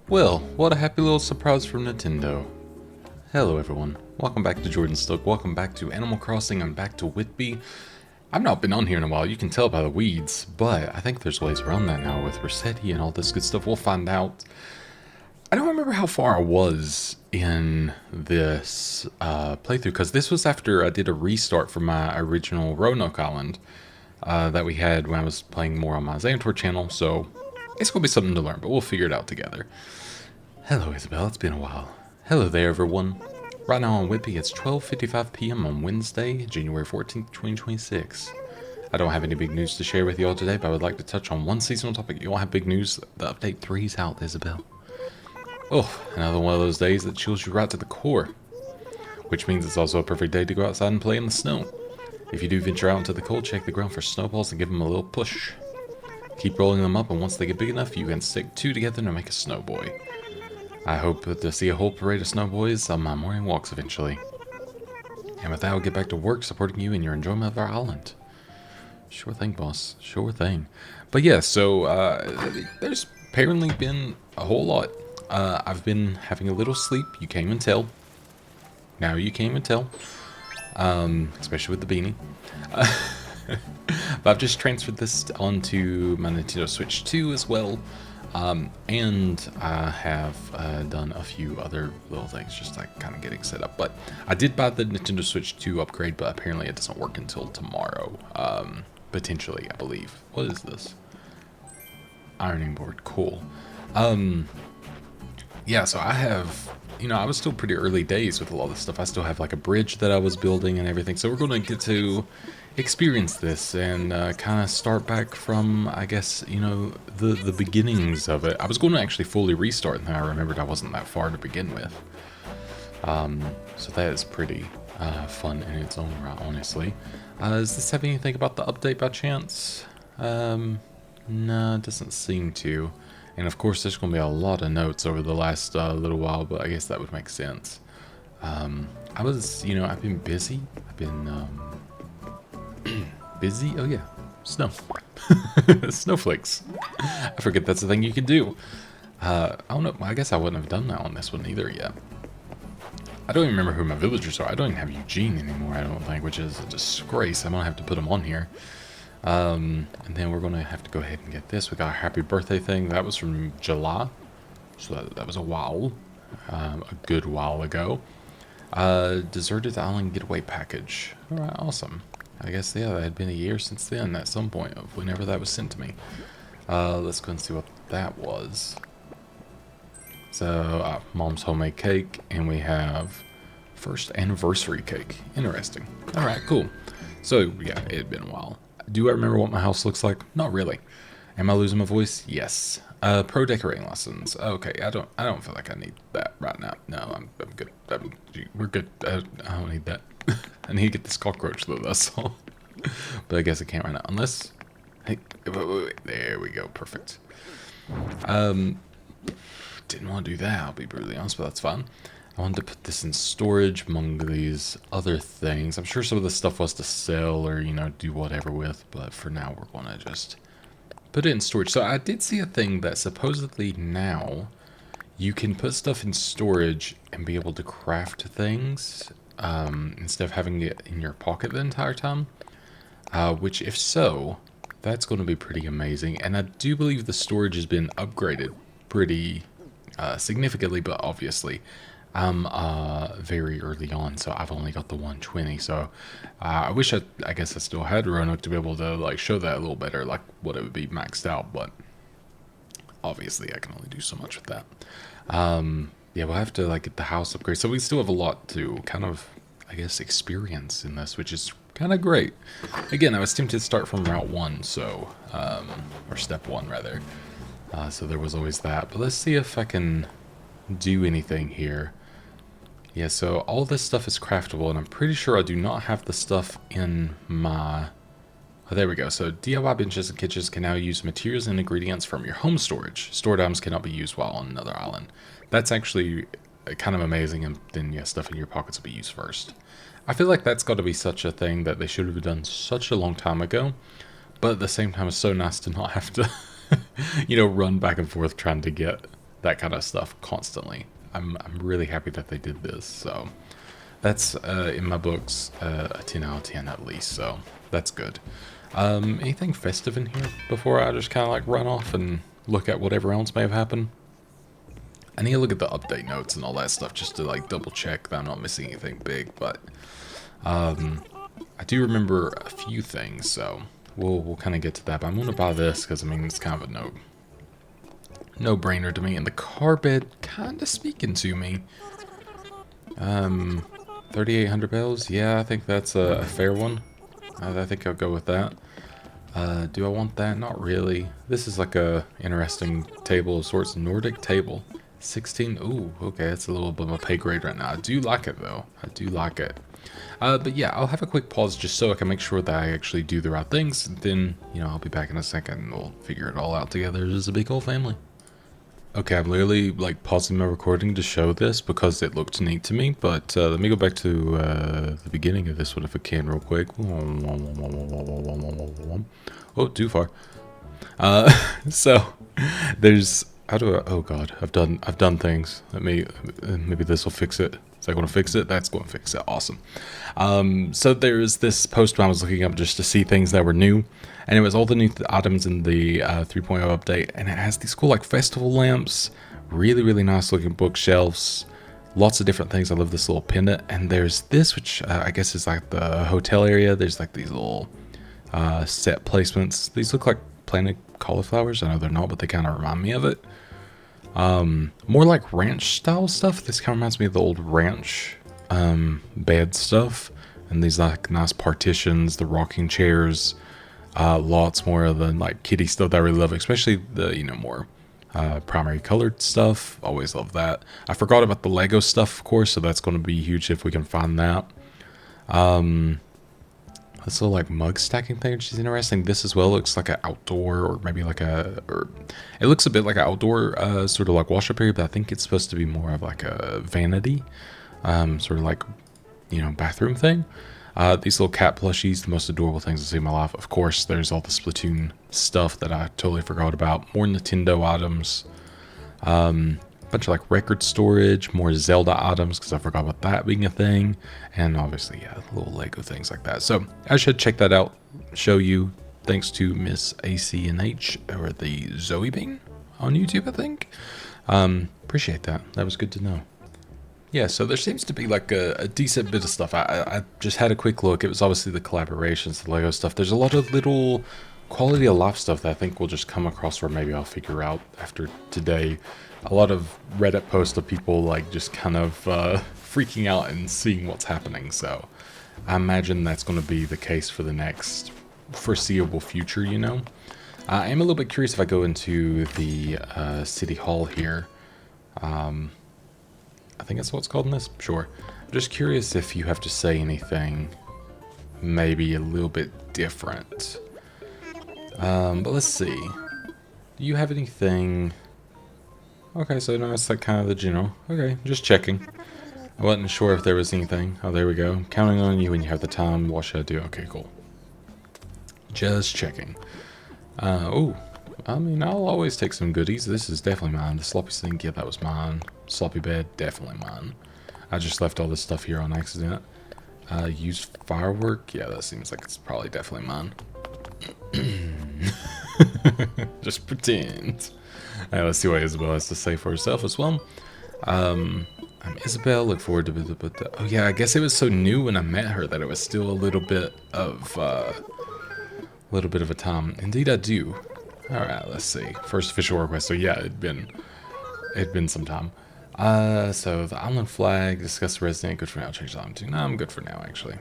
Well, what a happy little surprise from Nintendo. Hello everyone, welcome back to Jordan Stoke, welcome back to Animal Crossing, I'm back to Whitby. I've not been on here in a while, you can tell by the weeds, but I think there's ways around that now with Rossetti and all this good stuff, we'll find out. I don't remember how far I was in this playthrough, because this was after I did a restart for my original Roanoke Island that we had when I was playing more on my Xantor channel, so it's going to be something to learn, but we'll figure it out together. Hello Isabel, it's been a while. Hello there everyone. Right now on Whitby, it's 12:55 p.m. on Wednesday, January 14th, 2026. I don't have any big news to share with you all today, but I would like to touch on one seasonal topic. You all have big news. The update 3 is out, Isabel. Oh, another one of those days that chills you right to the core. Which means it's also a perfect day to go outside and play in the snow. If you do venture out into the cold, check the ground for snowballs and give them a little push. Keep rolling them up, and once they get big enough, you can stick 2 together to make a snowboy. I hope to see a whole parade of snowboys on my morning walks eventually. And with that, I'll get back to work supporting you in your enjoyment of our island. Sure thing, boss. Sure thing. But yeah, so there's apparently been a whole lot. I've been having a little sleep. You can't even tell. Now you can't even tell. Especially with the beanie. But I've just transferred this onto my Nintendo Switch 2 as well. And I have done a few other little things, just like kind of getting set up. But I did buy the Nintendo Switch 2 upgrade, but apparently it doesn't work until tomorrow. Potentially, I believe. What is this? Ironing board, cool. Yeah, so I have, I was still pretty early days with a lot of this stuff. I still have like a bridge that I was building and everything. So we're going to get to experience this and kind of start back from, I guess, the beginnings of it. I was going to actually fully restart, and then I remembered I wasn't that far to begin with. So that is pretty fun in its own right, honestly. Does this have anything about the update by chance? No, it doesn't seem to. And of course, there's going to be a lot of notes over the last little while, but I guess that would make sense. I've been busy. I've been busy? Oh yeah, snow. Snowflakes. I forget that's the thing you can do. I don't know, I guess I wouldn't have done that on this one either yet. I don't even remember who my villagers are. I don't even have Eugene anymore, I don't think, which is a disgrace. I'm gonna have to put him on here. And then we're gonna have to go ahead and get this. We got a happy birthday thing. That was from July. So that was a while. A good while ago. Deserted Island Getaway Package. Alright, awesome. I guess, yeah, that had been a year since then at some point of whenever that was sent to me. Let's go and see what that was. So, Mom's homemade cake, and we have first anniversary cake. Interesting. Alright, cool. So, yeah, it had been a while. Do I remember what my house looks like? Not really. Am I losing my voice? Yes. Pro decorating lessons. Okay, I don't feel like I need that right now. No, I'm good. We're good. I don't need that. I need to get this cockroach though, that's all. But I guess I can't right now. Unless... Hey, wait. There we go. Perfect. Didn't want to do that, I'll be brutally honest, but that's fine. I wanted to put this in storage among these other things. I'm sure some of this stuff was to sell or, do whatever with, but for now we're going to just put it in storage. So I did see a thing that supposedly now you can put stuff in storage and be able to craft things instead of having it in your pocket the entire time. Which, if so, that's going to be pretty amazing. And I do believe the storage has been upgraded pretty significantly, but obviously I'm very early on, so I've only got the 120. So I wish I guess I still had Roanoke to be able to like show that a little better, like what it would be maxed out. But obviously I can only do so much with that. Yeah, we'll have to like get the house upgrade. So we still have a lot to kind of, I guess, experience in this, which is kind of great. Again, I was tempted to start from Route 1, so or Step 1 rather. So there was always that. But let's see if I can do anything here. Yeah, so all this stuff is craftable, and I'm pretty sure I do not have the stuff in my... Oh, there we go. So DIY benches and kitchens can now use materials and ingredients from your home storage. Stored items cannot be used while on another island. That's actually kind of amazing, and then, yeah, stuff in your pockets will be used first. I feel like that's got to be such a thing that they should have done such a long time ago, but at the same time, it's so nice to not have to, run back and forth trying to get that kind of stuff constantly. I'm really happy that they did this. So that's in my books a 10 out of 10 at least. So that's good. Anything festive in here before I just kind of like run off and look at whatever else may have happened? I need to look at the update notes and all that stuff just to like double check that I'm not missing anything big. But I do remember a few things, so we'll kind of get to that. But I'm gonna buy this because I mean it's kind of a no-brainer to me, and the car bed kind of speaking to me. 3,800 bells. Yeah, I think that's a fair one. I think I'll go with that. Do I want that? Not really. This is like a interesting table of sorts. Nordic table. 16. Ooh, okay, that's a little bit of a pay grade right now. I do like it though. I do like it. But yeah, I'll have a quick pause just so I can make sure that I actually do the right things. And then, you know, I'll be back in a second and we'll figure it all out together as a big old family. Okay, I'm literally like pausing my recording to show this because it looked neat to me. But let me go back to the beginning of this one if I can real quick. Oh, too far. So there's how do I? Oh God, I've done things. Maybe this will fix it. Is that going to fix it? That's going to fix it. Awesome. So there's this post I was looking up just to see things that were new. And it was all the new items in the 3.0 update. And it has these cool like festival lamps. Really, really nice looking bookshelves. Lots of different things. I love this little pendant. And there's this, which I guess is like the hotel area. There's like these little set placements. These look like planted cauliflowers. I know they're not, but they kind of remind me of it. More like ranch style stuff. This kind of reminds me of the old ranch bed stuff. And these like nice partitions, the rocking chairs. Lots more of the like kitty stuff that I really love, especially the, you know, more primary colored stuff. Always love that. I forgot about the Lego stuff, of course, so that's going to be huge if we can find that. This little like mug stacking thing, which is interesting. This as well looks like an outdoor, or maybe like it looks a bit like an outdoor sort of like wash up area, but I think it's supposed to be more of like a vanity, sort of like, you know, bathroom thing. These little cat plushies, the most adorable things I've seen in my life. Of course, there's all the Splatoon stuff that I totally forgot about. More Nintendo items. Bunch of like record storage, more Zelda items because I forgot about that being a thing. And obviously, yeah, little Lego things like that. So I should check that out, show you. Thanks to Miss ACNH, or the Zoe Bean on YouTube, I think. Appreciate that. That was good to know. Yeah, so there seems to be like a decent bit of stuff. I just had a quick look. It was obviously the collaborations, the Lego stuff. There's a lot of little quality of life stuff that I think we'll just come across, or maybe I'll figure out after today. A lot of Reddit posts of people like just kind of freaking out and seeing what's happening. So I imagine that's going to be the case for the next foreseeable future, you know. I am a little bit curious if I go into the City Hall here. I think that's what it's called in this. Sure. I'm just curious if you have to say anything maybe a little bit different. But let's see. Do you have anything? Okay, so no, it's like kind of the general. Okay, just checking. I wasn't sure if there was anything. Oh, there we go. I'm counting on you when you have the time. What should I do? Okay, cool. Just checking. Oh, I mean, I'll always take some goodies. This is definitely mine. The sloppy sink, yeah, that was mine. Sloppy bed, definitely mine. I just left all this stuff here on accident. Used firework, yeah, that seems like it's probably definitely mine. Just pretend. Let's see what Isabel has to say for herself as well. I'm Isabel, look forward to the oh yeah, I guess it was so new when I met her that it was still a little bit of a time. Indeed I do. Alright, let's see. First official request. So yeah, it'd been some time. So the island flag, discuss the resident, good for now, change the island to. No, I'm good for now actually.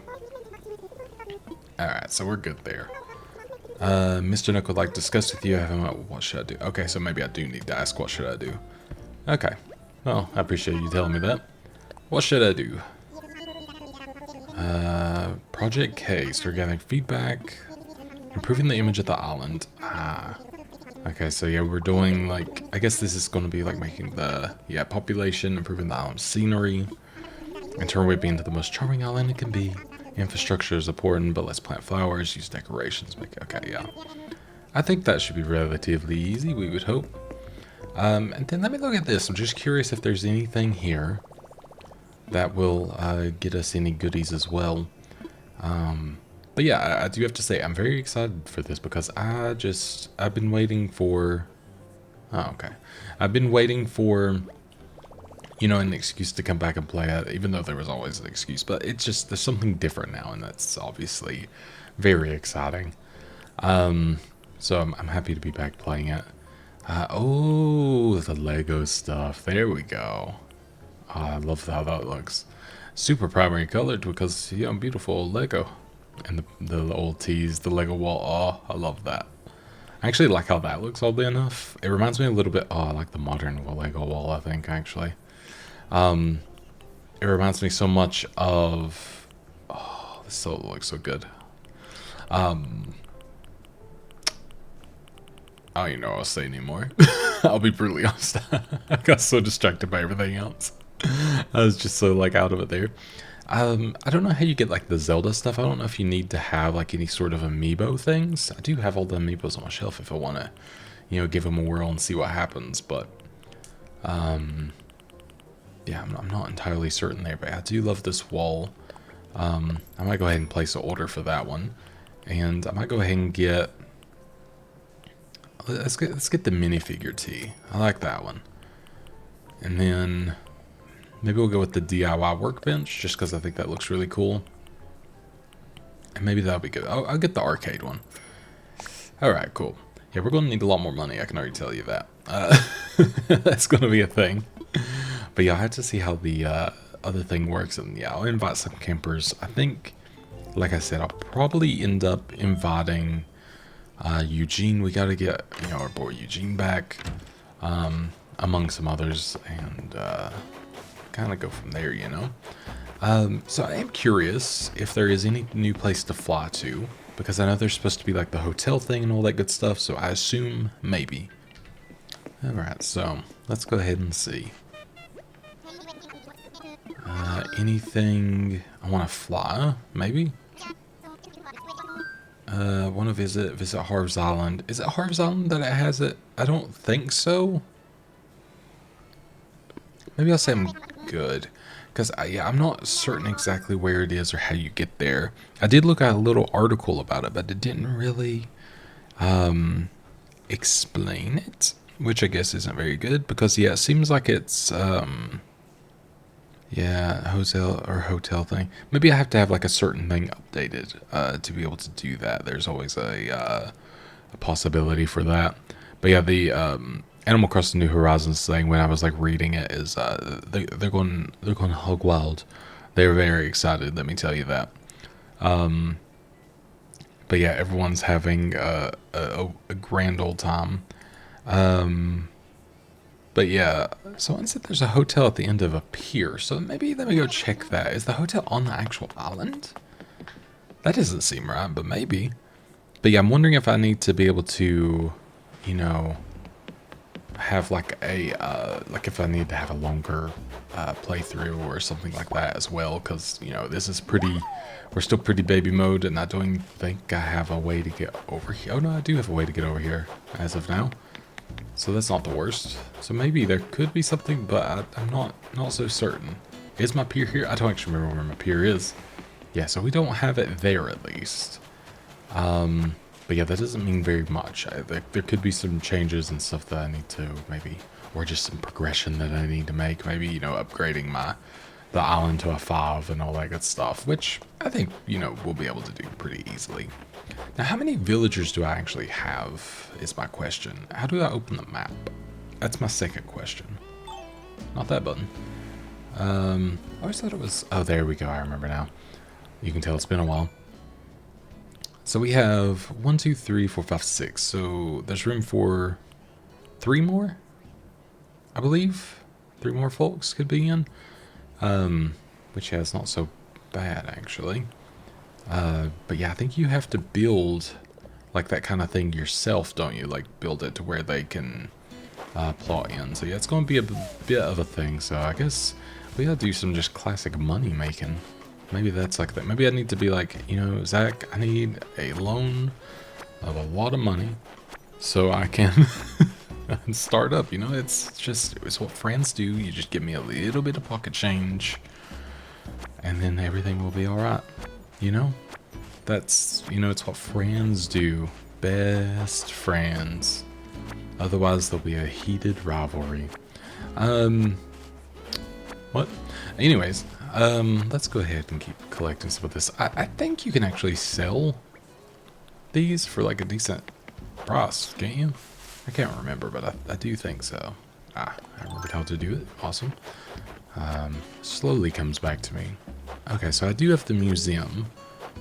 Alright, so we're good there. Mr. Nook would like to discuss with you. What should I do? Okay, so maybe I do need to ask what should I do. Okay. Well, I appreciate you telling me that. What should I do? Project K. Start gathering feedback. Improving the image of the island. Okay, so yeah, we're doing like, I guess this is going to be like making the, population, improving the island scenery, and turn Whitby into the most charming island it can be. Infrastructure is important, but let's plant flowers, use decorations, okay, yeah. I think that should be relatively easy, we would hope. And then let me look at this. I'm just curious if there's anything here that will get us any goodies as well. But yeah, I do have to say I'm very excited for this because I've been waiting for. Oh, okay. I've been waiting for, an excuse to come back and play it, even though there was always an excuse. But it's just there's something different now, and that's obviously very exciting. So I'm happy to be back playing it. Oh, the Lego stuff. There we go. Oh, I love how that looks. Super primary colored because, beautiful Lego. And the old tees, the Lego wall. Oh, I love that. I actually like how that looks, oddly enough. It reminds me a little bit, I like the modern Lego wall, I think, actually. It reminds me so much of, this so looks so good. I don't even know what I'll say anymore. I'll be brutally honest. I got so distracted by everything else. I was just so, out of it there. I don't know how you get, the Zelda stuff. I don't know if you need to have, any sort of amiibo things. I do have all the amiibos on my shelf if I want to, give them a whirl and see what happens. But, yeah, I'm not entirely certain there. But I do love this wall. I might go ahead and place an order for that one. And I might go ahead and get... Let's get the minifigure tee. I like that one. And then... maybe we'll go with the DIY workbench, just because I think that looks really cool. And maybe that'll be good. I'll get the arcade one. Alright, cool. Yeah, we're going to need a lot more money, I can already tell you that. That's going to be a thing. But yeah, I have to see how the other thing works. And yeah, I'll invite some campers. I think, like I said, I'll probably end up inviting Eugene. We got to get, our boy Eugene back. Among some others. And... kind of go from there, So I am curious if there is any new place to fly to, because I know there's supposed to be the hotel thing and all that good stuff, so I assume maybe. Alright, so let's go ahead and see. Anything I want to fly, maybe? Want to visit Harv's Island. Is it Harv's Island that it has it? I don't think so. Maybe I'll say I'm good, because I'm not certain exactly where it is or how you get there. I did look at a little article about it, but it didn't really explain it, which I guess isn't very good, because yeah, it seems like it's hotel thing. Maybe I have to have a certain thing updated to be able to do that. There's always a possibility for that. But yeah, the Animal Crossing New Horizons thing, when I was reading it, is they're going hog wild. They're very excited, let me tell you that. But yeah, everyone's having a grand old time. But yeah, someone said there's a hotel at the end of a pier, so maybe let me go check that. Is the hotel on the actual island? That doesn't seem right, but maybe. But yeah, I'm wondering if I need to be able to, have if I need to have a longer playthrough or something like that as well, because this is we're still pretty baby mode, and I don't think I have a way to get over here. Oh no, I do have a way to get over here as of now, so that's not the worst. So maybe there could be something, but I'm not so certain. Is my pier here? I don't actually remember where my pier is. Yeah, so we don't have it there at least. But yeah, that doesn't mean very much. There could be some changes and stuff that I need to maybe, or just some progression that I need to make. Maybe, upgrading the island to a 5 and all that good stuff, which I think, we'll be able to do pretty easily. Now, how many villagers do I actually have is my question. How do I open the map? That's my second question. Not that button. I always thought it was, oh, there we go. I remember now. You can tell it's been a while. So we have 1, 2, 3, 4, 5, 6. So there's room for 3 more, I believe. 3 more folks could be in. Which is not so bad actually. But yeah, I think you have to build that kind of thing yourself, don't you? Build it to where they can plot in. So yeah, it's going to be a bit of a thing. So I guess we gotta do some just classic money making. Maybe that's that. Maybe I need to be Zach, I need a loan of a lot of money so I can and start up. You know, it's what friends do. You just give me a little bit of pocket change, and then everything will be all right. You know, it's what friends do. Best friends. Otherwise, there'll be a heated rivalry. What? Anyways, let's go ahead and keep collecting some of this. I think you can actually sell these for like a decent price, can't you? I can't remember, but I do think so. I remembered how to do it. Awesome. Slowly comes back to me. Okay, so I do have the museum.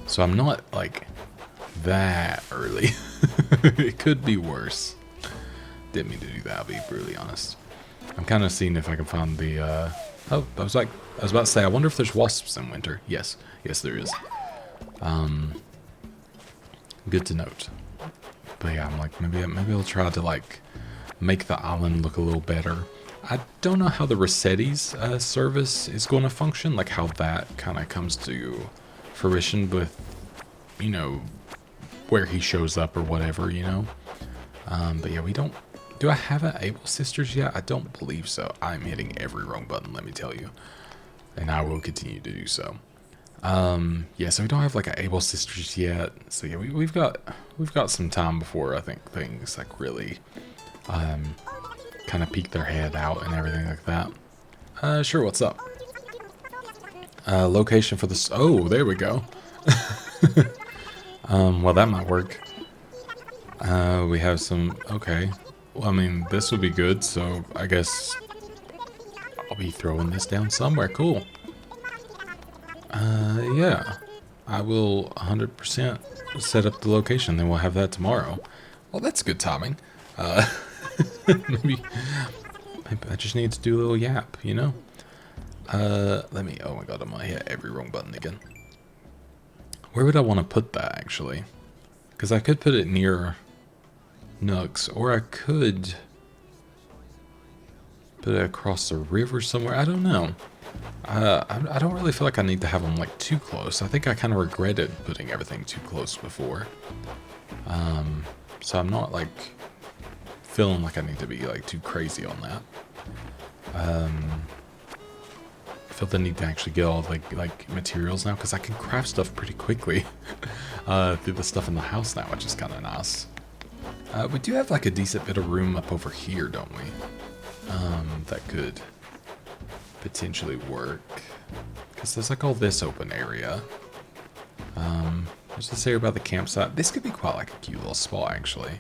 So I'm not, like, that early. It could be worse. Didn't mean to do that, I'll be brutally honest. I'm kind of seeing if I can find the, oh, I was about to say, I wonder if there's wasps in winter. Yes, there is. Good to note. But yeah, I'm like, maybe I'll try to, like, make the island look a little better. I don't know how the Rossetti's service is going to function, like how that kind of comes to fruition with, you know, where he shows up or whatever, you know. But yeah, do I have an Able Sisters yet? I don't believe so. I'm hitting every wrong button, let me tell you. And I will continue to do so. Yeah, so we don't have like an Able Sisters yet. So yeah, we've got some time before I think things like really kind of peek their head out and everything like that. Sure, what's up? Location for this. Oh, there we go. Well, that might work. We have some. Okay. Well, I mean, this would be good. So I guess I'll be throwing this down somewhere. Cool. Yeah. I will 100% set up the location. Then we'll have that tomorrow. Well, that's good timing. Maybe I just need to do a little yap, you know? Let me, oh my god, I'm gonna hit every wrong button again. Where would I want to put that, actually? Because I could put it near Nooks, or I could put it across the river somewhere. I don't know. I don't really feel like I need to have them, like, too close. I think I kind of regretted putting everything too close before. So I'm not, like, feeling like I need to be, like, too crazy on that. I feel the need to actually get all like materials now, because I can craft stuff pretty quickly through the stuff in the house now, which is kind of nice. We do have like a decent bit of room up over here, don't we? That could potentially work, because there's like all this open area. What's this area about the campsite? This could be quite like a cute little spot, actually.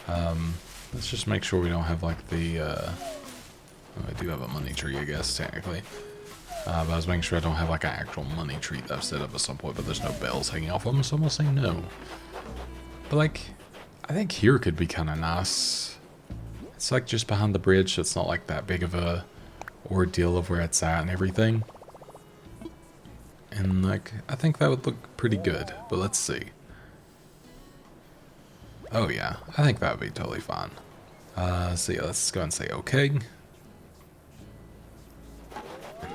Let's just make sure we don't have like the I do have a money tree, I guess, technically. But I was making sure I don't have like an actual money tree that I've set up at some point, but there's no bells hanging off them, so I'm gonna say no. But like, I think here could be kind of nice. It's like just behind the bridge, so it's not like that big of a ordeal of where it's at and everything. And like, I think that would look pretty good, but let's see. Oh yeah, I think that would be totally fine. So yeah, let's go and say okay.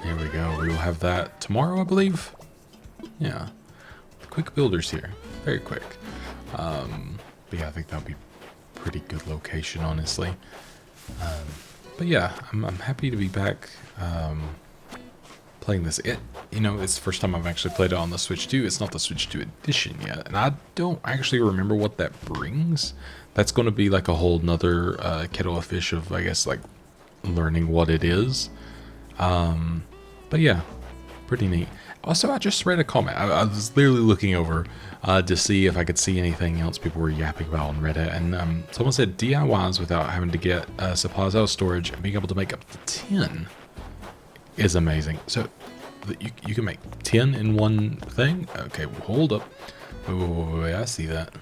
There we go. We will have that tomorrow, I believe. Yeah. Quick builders here. Very quick. But yeah, I think that would be a pretty good location, honestly. But yeah, I'm happy to be back playing this. You know, it's the first time I've actually played it on the Switch 2. It's not the Switch 2 edition yet. And I don't actually remember what that brings. That's going to be like a whole nother kettle of fish of, I guess, like learning what it is. But yeah, pretty neat. Also, I just read a comment. I was literally looking over to see if I could see anything else people were yapping about on Reddit. And someone said DIYs without having to get supplies out of storage and being able to make up to 10 is amazing. So you can make 10 in one thing? Okay, well, hold up. Wait, I see that.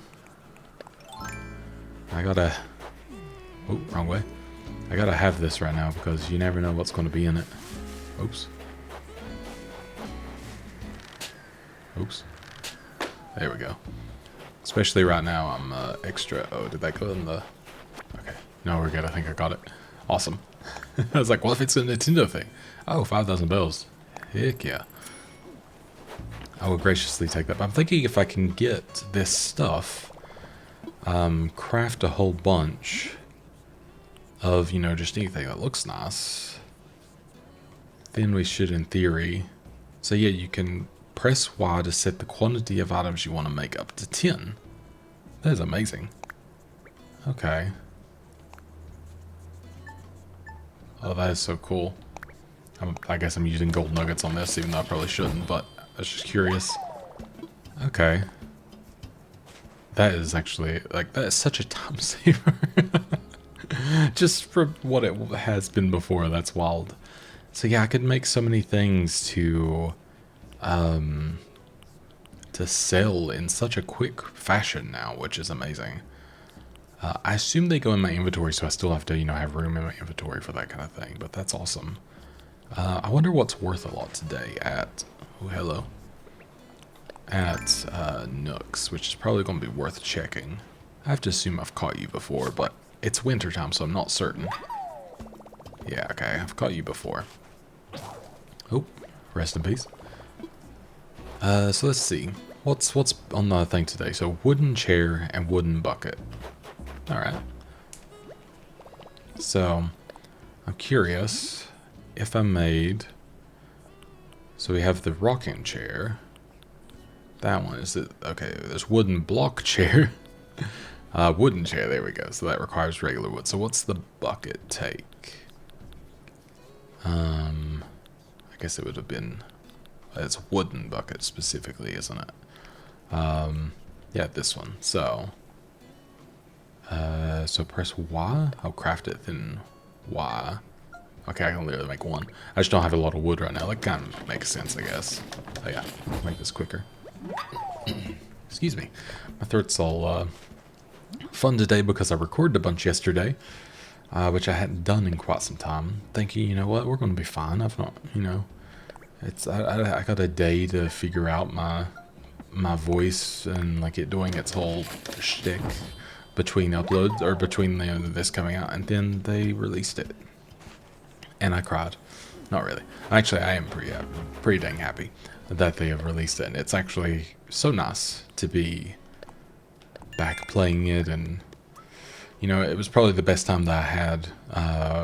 I gotta... Oh, wrong way. I gotta have this right now because you never know what's going to be in it. Oops. Oops. There we go. Especially right now, I'm extra... Oh, did that go in the... Okay. No, we're good. I think I got it. Awesome. I was like, what if it's a Nintendo thing? Oh, 5,000 bells. Heck yeah. I will graciously take that. But I'm thinking if I can get this stuff, craft a whole bunch, of, you know, just anything that looks nice, then we should, in theory... So yeah, you can press Y to set the quantity of items you want to make up to 10. That is amazing. Okay. Oh, that is so cool. I guess I'm using gold nuggets on this, even though I probably shouldn't, but I was just curious. Okay. That is actually, like, that is such a time saver. Just for what it has been before, that's wild. So yeah, I could make so many things to sell in such a quick fashion now, which is amazing. I assume they go in my inventory, so I still have to, you know, have room in my inventory for that kind of thing, but that's awesome. I wonder what's worth a lot today at, oh, hello, at Nooks, which is probably going to be worth checking. I have to assume I've caught you before, but it's winter time, so I'm not certain. Yeah, okay, I've caught you before. Oh, rest in peace. So let's see. What's on the thing today? So wooden chair and wooden bucket. Alright. So, I'm curious if I made... So we have the rocking chair. That one is it. Okay, there's wooden block chair. Wooden chair, there we go. So that requires regular wood. So what's the bucket take? I guess it would have been... It's a wooden bucket specifically, isn't it? Yeah, this one. So... so press Y. I'll craft it, then Y. Okay, I can literally make one. I just don't have a lot of wood right now. That kind of makes sense, I guess. Oh yeah, make this quicker. Excuse me. My throat's all fun today because I recorded a bunch yesterday, which I hadn't done in quite some time. Thinking, you know what, we're going to be fine. I've not, you know, it's I got a day to figure out my voice and like it doing its whole shtick between uploads, or between this coming out, and then they released it. And I cried. Not really. Actually, I am pretty dang happy that they have released it. And it's actually so nice to be back playing it. And, you know, it was probably the best time that I had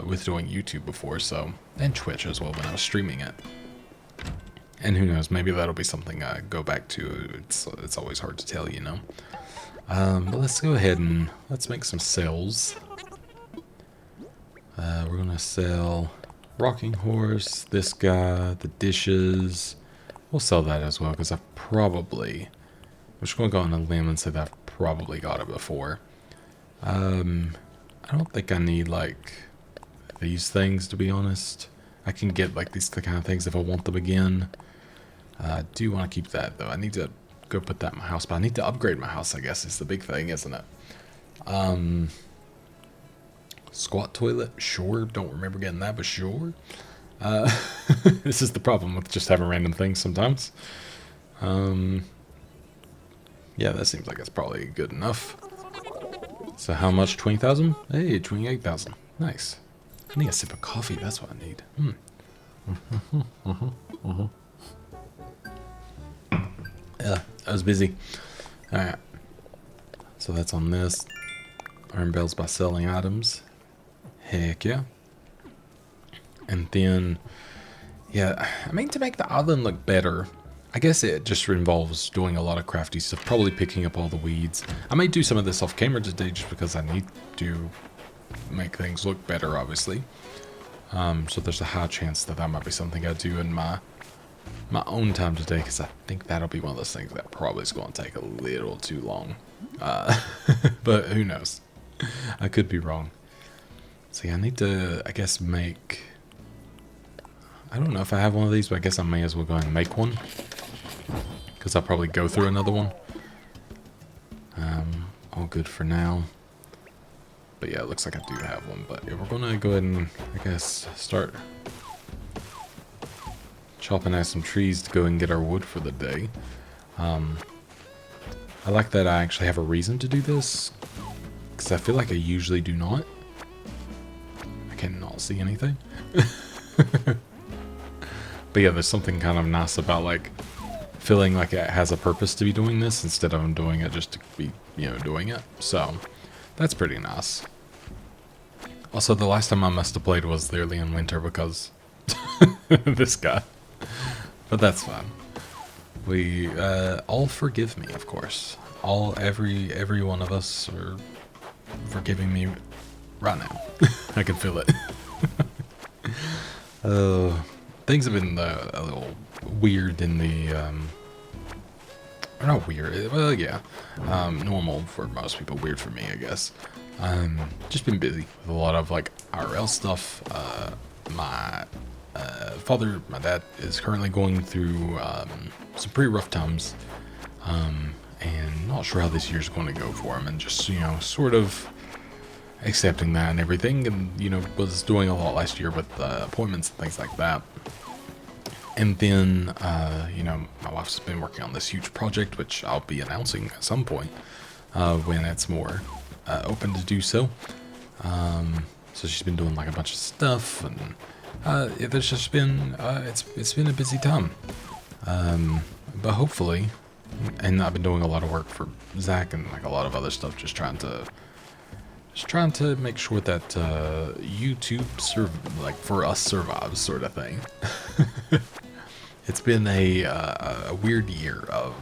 with doing YouTube before. So, and Twitch as well when I was streaming it. And who knows, maybe that'll be something I go back to. It's always hard to tell, you know. But let's go ahead and let's make some sales. We're going to sell rocking horse, this guy, the dishes. We'll sell that as well because I'm just going to go on a limb and say that I've probably got it before. I don't think I need like these things, to be honest. I can get like these kind of things if I want them again. I do want to keep that though. I need to go put that in my house, but I need to upgrade my house, I guess, is the big thing, isn't it? Squat toilet, sure. Don't remember getting that, but sure. This is the problem with just having random things sometimes. Yeah, that seems like it's probably good enough. So how much? 20,000? Hey, 28,000. Nice. I need a sip of coffee. That's what I need. Yeah, I was busy. Alright. So that's on this. Earn bells by selling items. Heck yeah. And then, yeah, I mean, to make the island look better, I guess it just involves doing a lot of crafty stuff, probably picking up all the weeds. I may do some of this off camera today just because I need to make things look better, obviously. So there's a high chance that might be something I do in my own time today, because I think that'll be one of those things that probably is going to take a little too long. But who knows? I could be wrong. So yeah, I need to, I guess, make... I don't know if I have one of these, but I guess I may as well go ahead and make one. Because I'll probably go through another one. All good for now. But yeah, it looks like I do have one. But yeah, we're going to go ahead and, I guess, start chopping out some trees to go and get our wood for the day. I like that I actually have a reason to do this, because I feel like I usually do not. I cannot see anything. But yeah, there's something kind of nice about like feeling like it has a purpose to be doing this instead of doing it just to be, you know, doing it. So that's pretty nice. Also, the last time I must have played was literally in winter because this guy. But that's fine. We all forgive me, of course. Every one of us are forgiving me right now. I can feel it. Things have been a little weird in the or not weird. Well, yeah, normal for most people. Weird for me, I guess. Just been busy with a lot of like IRL stuff. My my dad is currently going through some pretty rough times, and not sure how this year's going to go for him. And just sort of accepting that and everything, and was doing a lot last year with appointments and things like that. And then my wife's been working on this huge project, which I'll be announcing at some point when it's more open to do so. So she's been doing like a bunch of stuff, and there's just been it's been a busy time. But hopefully, and I've been doing a lot of work for Zach and like a lot of other stuff, just trying to make sure that YouTube for us survives, sort of thing. It's been a weird year of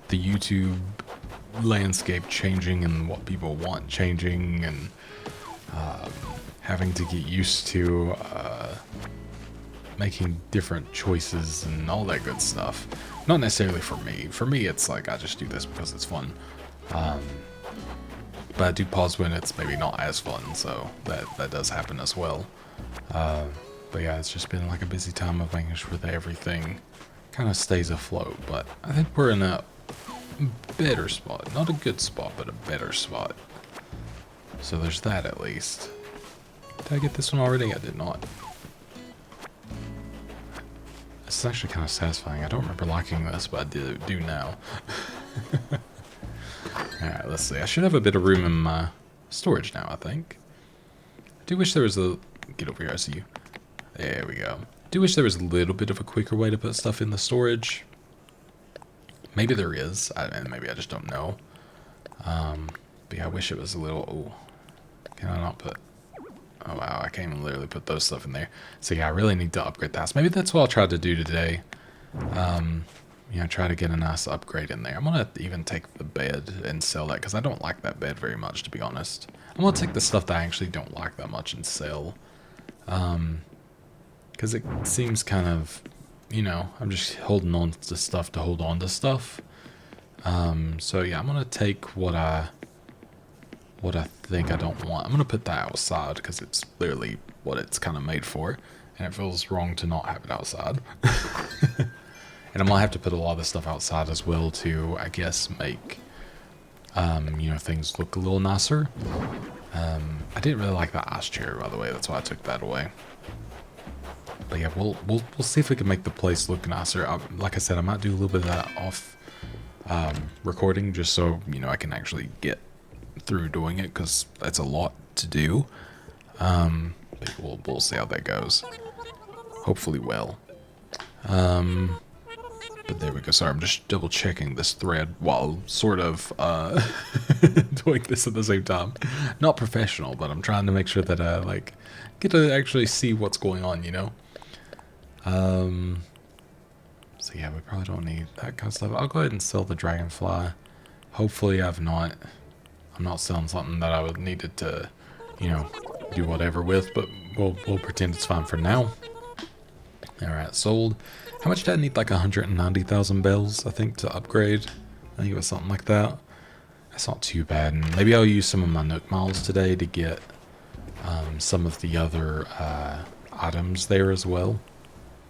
the YouTube landscape changing and what people want changing, and having to get used to making different choices and all that good stuff. Not necessarily for me. For me, it's like I just do this because it's fun. But I do pause when it's maybe not as fun, so that does happen as well. But yeah, it's just been like a busy time of making sure that everything kind of stays afloat. But I think we're in a better spot. Not a good spot, but a better spot. So there's that at least. Did I get this one already? I did not. This is actually kind of satisfying. I don't remember liking this, but I do now. Alright, let's see. I should have a bit of room in my storage now, I think. I do wish there was a... Get over here, I see you. There we go. I do wish there was a little bit of a quicker way to put stuff in the storage. Maybe there is. And maybe I just don't know. But yeah, I wish it was a little... Oh, can I not put... Oh wow, I can't even literally put those stuff in there. So yeah, I really need to upgrade that. So maybe that's what I'll try to do today. Try to get a nice upgrade in there. I'm going to even take the bed and sell that, because I don't like that bed very much, to be honest. I'm going to take the stuff that I actually don't like that much and sell. Because it seems kind of, I'm just holding on to stuff to hold on to stuff. So yeah, I'm going to take what I think I don't want. I'm going to put that outside, because it's literally what it's kind of made for. And it feels wrong to not have it outside. And I'm going to have to put a lot of this stuff outside as well to, I guess, make, things look a little nicer. I didn't really like that ice chair, by the way. That's why I took that away. But yeah, we'll see if we can make the place look nicer. Like I said, I might do a little bit of that off recording, just so, I can actually get through doing it, because that's a lot to do. But we'll see how that goes. Hopefully well. But there we go. Sorry, I'm just double checking this thread while sort of doing this at the same time. Not professional, but I'm trying to make sure that I get to actually see what's going on, So yeah, we probably don't need that kind of stuff. I'll go ahead and sell the dragonfly. Hopefully I'm not selling something that I would need it to, do whatever with, but we'll pretend it's fine for now. Alright, sold. How much did I need? Like 190,000 bells, I think, to upgrade. I think it was something like that. That's not too bad. And maybe I'll use some of my Nook Miles today to get some of the other items there as well.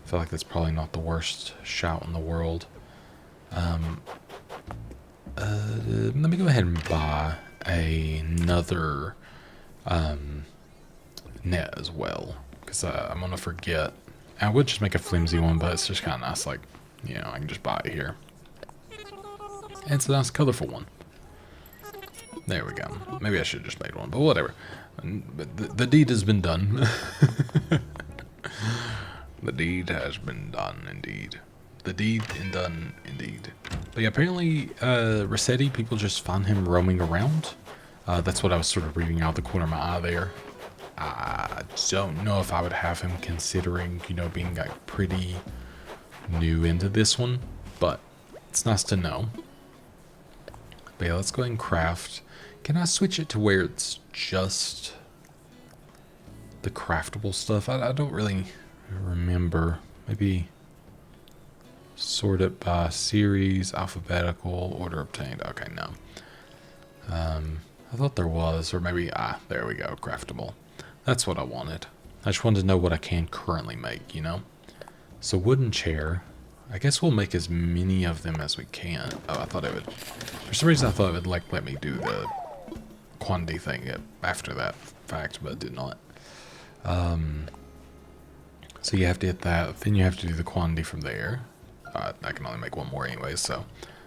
I feel like that's probably not the worst shout in the world. Let me go ahead and buy another net as well, because I'm going to forget. I would just make a flimsy one, but it's just kind of nice, I can just buy it here. And it's a nice colorful one. There we go. Maybe I should have just made one, but whatever. But the deed has been done. The deed has been done, indeed. The deed and done, indeed. But yeah, apparently, Rossetti, people just find him roaming around. That's what I was sort of reading out the corner of my eye there. I don't know if I would have him considering, you know, being like pretty new into this one, but it's nice to know. But yeah, let's go ahead and craft. Can I switch it to where it's just the craftable stuff? I don't really remember. Maybe sort it by series, alphabetical, order obtained. Okay, no. I thought there was, or maybe, there we go, craftable. That's what I wanted. I just wanted to know what I can currently make, you know? So wooden chair. I guess we'll make as many of them as we can. Oh, I thought it would, for some reason I thought it would like let me do the quantity thing after that fact, but it did not. So you have to hit that, then you have to do the quantity from there. I can only make one more anyway, so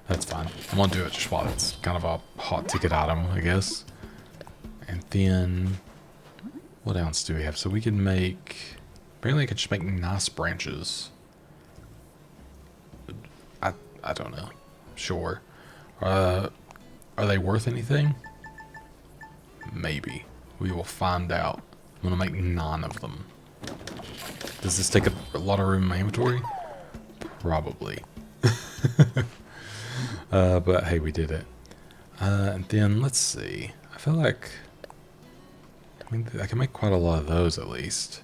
that's fine. I'm gonna do it just while it's kind of a hot ticket item, I guess. And then, what else do we have? So we can make, apparently I could just make nice branches. I don't know. Sure. Are they worth anything? Maybe. We will find out. I'm gonna make 9 of them. Does this take a lot of room in my inventory? Probably. But hey, we did it. And then let's see. I feel like I can make quite a lot of those at least.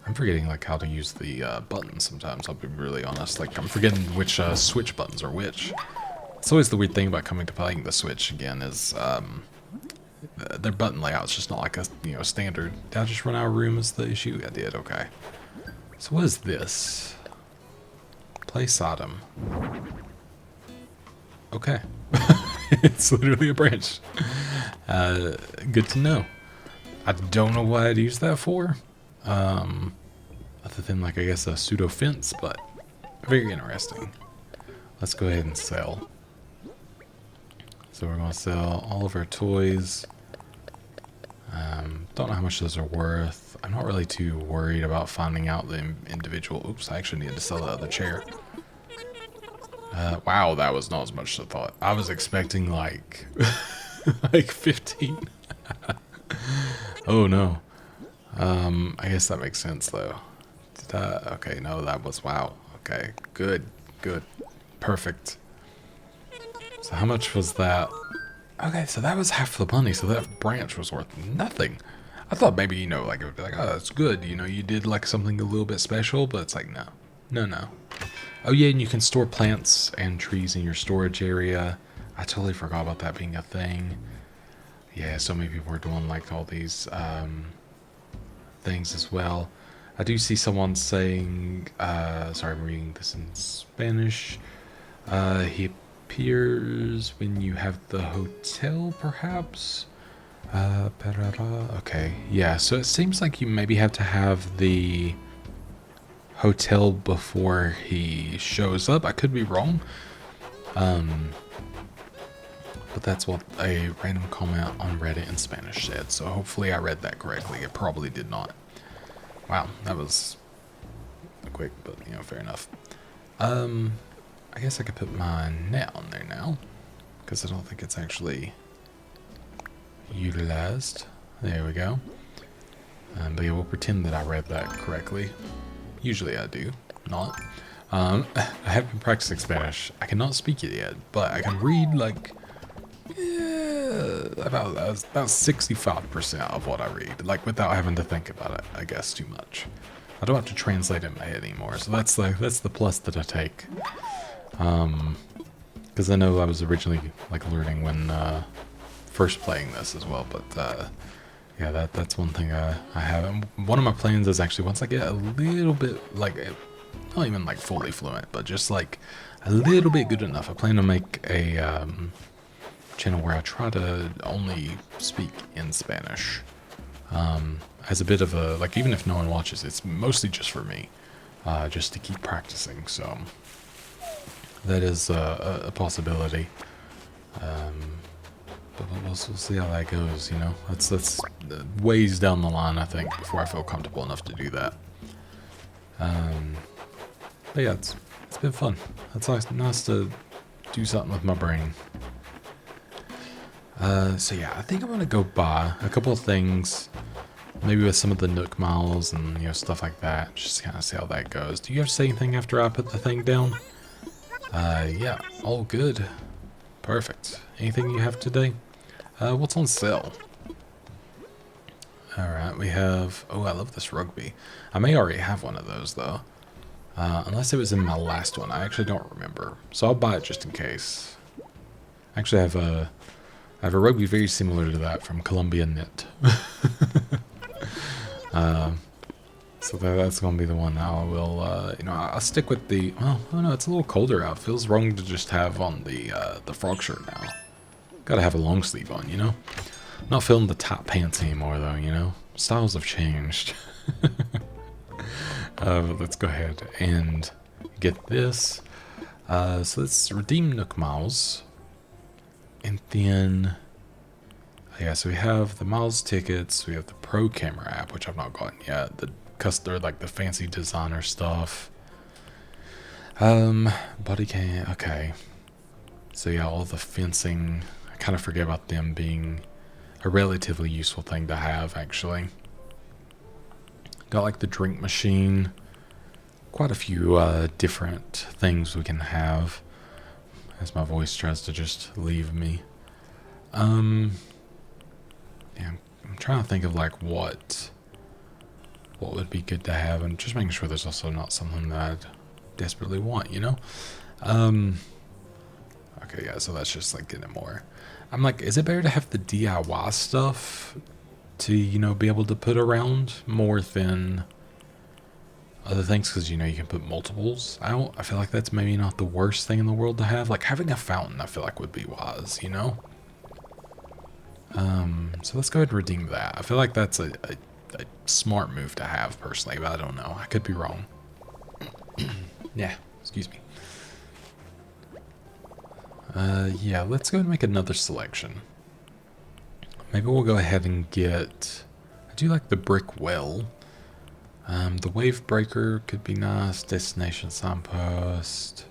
I'm forgetting like how to use the buttons sometimes. I'll be really honest. Like I'm forgetting which switch buttons are which. It's always the weird thing about coming to playing the Switch again is their button layout's just not like a standard. Did I just run out of room is the issue? I did. Okay. So what is this? Place item. Okay. It's literally a branch. Good to know. I don't know what I'd use that for. Other than like I guess a pseudo fence, but very interesting. Let's go ahead and sell. So we're going to sell all of our toys. Don't know how much those are worth. I'm not really too worried about finding out the individual. Oops, I actually need to sell the other chair. Wow, that was not as much as I thought. I was expecting like, like 15. Oh no. I guess that makes sense though. Okay, no, that was, wow. Okay, good, perfect. So how much was that? Okay, so that was half the money, so that branch was worth nothing. I thought maybe, like, it would be like, oh, that's good, you did, like, something a little bit special, but it's like, no. Oh, yeah, and you can store plants and trees in your storage area. I totally forgot about that being a thing. Yeah, so many people are doing, like, all these, things as well. I do see someone saying, sorry, I'm reading this in Spanish. He appears when you have the hotel, perhaps? Okay, yeah, so it seems like you maybe have to have the hotel before he shows up. I could be wrong. But that's what a random comment on Reddit in Spanish said, so hopefully I read that correctly. It probably did not. Wow, that was quick, but fair enough. I guess I could put my net on there now, because I don't think it's actually utilized. There we go. But yeah, we'll pretend that I read that correctly. Usually I do not. I have been practicing Spanish. I cannot speak it yet, but I can read like about 65% of what I read, like without having to think about it, I guess, too much. I don't have to translate it in my head anymore, so that's the plus that I take. Because I know I was originally like learning when first playing this as well, but yeah, that's one thing I have. And one of my plans is actually once I get a little bit like not even like fully fluent, but just like a little bit good enough, I plan to make a channel where I try to only speak in Spanish. As a bit of a, like, even if no one watches, it's mostly just for me, just to keep practicing, so that is a possibility. But we'll see how that goes, that's ways down the line, I think, before I feel comfortable enough to do that. But yeah, it's been fun. It's nice to do something with my brain. So yeah, I think I'm gonna go buy a couple of things. maybe with some of the Nook Miles and, stuff like that. Just kind of see how that goes. Do you have to say anything after I put the thing down? Yeah, all good. Perfect. Anything you have today? What's on sale? Alright, we have... Oh, I love this rugby. I may already have one of those, though. Unless it was in my last one. I actually don't remember. So I'll buy it just in case. Actually, I have a rugby very similar to that from Columbia Knit. So that's going to be the one I will, I'll stick with the... Well, oh no, it's a little colder out. Feels wrong to just have on the frog shirt now. Gotta have a long sleeve on, Not feeling the top pants anymore, though, Styles have changed. Let's go ahead and get this. So let's redeem Nook Miles. And then... Yeah, so we have the Miles tickets. We have the Pro Camera app, which I've not gotten yet. The custom, like the fancy designer stuff. Body cam, okay. So yeah, all the fencing... I kind of forget about them being a relatively useful thing to have, actually. Got like the drink machine. Quite a few different things we can have. As my voice tries to just leave me. Yeah, I'm trying to think of like what would be good to have, and just making sure there's also not something that I desperately want, Okay, yeah, so that's just like getting more. I'm like, is it better to have the DIY stuff to, be able to put around more than other things? Because, you can put multiples out. I feel like that's maybe not the worst thing in the world to have. Like, having a fountain, I feel like would be wise, So let's go ahead and redeem that. I feel like that's a smart move to have, personally, but I don't know. I could be wrong. Yeah, excuse me. Yeah, let's go and make another selection. Maybe we'll go ahead and get... I do like the brick well. The wave breaker could be nice. Destination signpost.